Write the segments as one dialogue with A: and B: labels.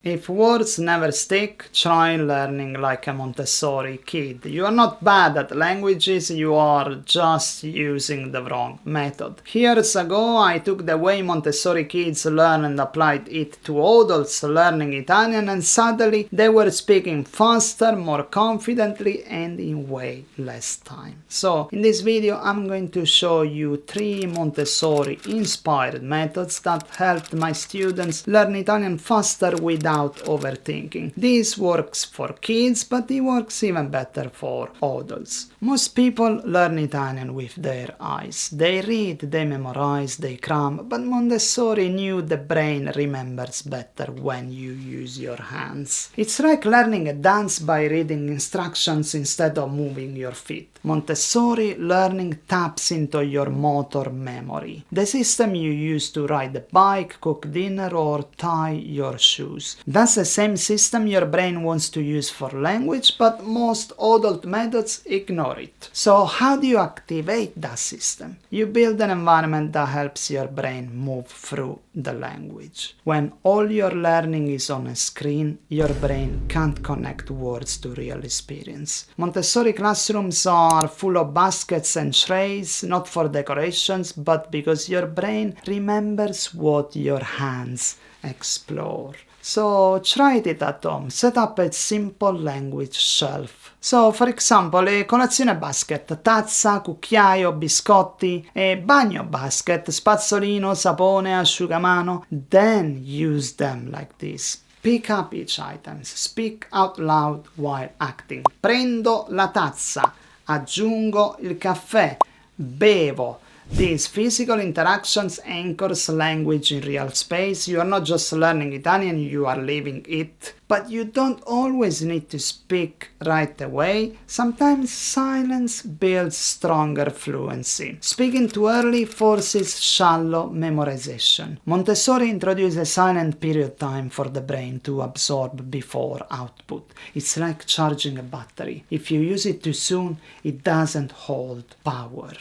A: If words never stick, try learning like a Montessori kid. You are not bad at languages, you are just using the wrong method. Years ago, I took the way Montessori kids learn and applied it to adults learning Italian, and suddenly they were speaking faster, more confidently, and in way less time. So, in this video, I'm going to show you 3 Montessori-inspired methods that helped my students learn Italian faster without overthinking. This works for kids, but it works even better for adults. Most people learn Italian with their eyes. They read, they memorize, they cram, but Montessori knew the brain remembers better when you use your hands. It's like learning a dance by reading instructions instead of moving your feet. Montessori learning taps into your motor memory, the system you use to ride a bike, cook dinner, or tie your shoes. That's the same system your brain wants to use for language, but most adult methods ignore it. So how do you activate that system? You build an environment that helps your brain move through the language. When all your learning is on a screen, your brain can't connect words to real experience. Montessori classrooms are full of baskets and trays, not for decorations, but because your brain remembers what your hands explore. So try it at home. Set up a simple language shelf. So, for example, a colazione basket, tazza, cucchiaio, biscotti, a bagno basket, spazzolino, sapone, asciugamano. Then use them like this. Pick up each item. Speak out loud while acting. Prendo la tazza. Aggiungo il caffè. Bevo. These physical interactions anchors language in real space. You are not just learning Italian, you are living it. But you don't always need to speak right away. Sometimes silence builds stronger fluency. Speaking too early forces shallow memorization. Montessori introduces silent period time for the brain to absorb before output. It's like charging a battery. If you use it too soon, it doesn't hold power.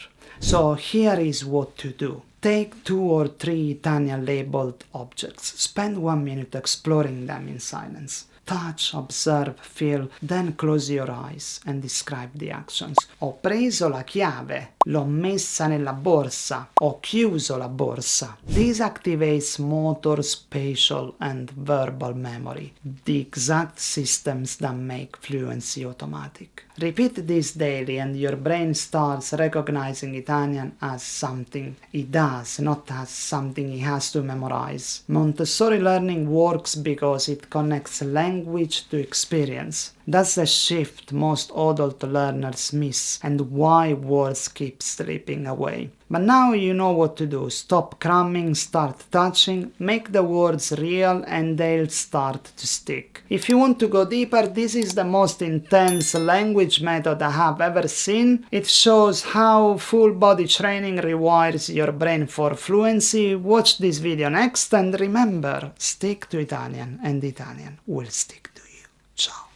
A: So here is what to do. Take 2 or 3 Italian labeled objects. Spend 1 minute exploring them in silence. Touch, observe, feel, then close your eyes and describe the actions. Ho preso la chiave, l'ho messa nella borsa, ho chiuso la borsa. This activates motor, spatial, and verbal memory, the exact systems that make fluency automatic. Repeat this daily and your brain starts recognizing Italian as something it does, not as something it has to memorize. Montessori learning works because it connects language to experience. That's the shift most adult learners miss and why words keep slipping away. But now you know what to do. Stop cramming, start touching, make the words real and they'll start to stick. If you want to go deeper, this is the most intense language method I have ever seen. It shows how full body training rewires your brain for fluency. Watch this video next and remember, stick to Italian and Italian will stick to you. Ciao.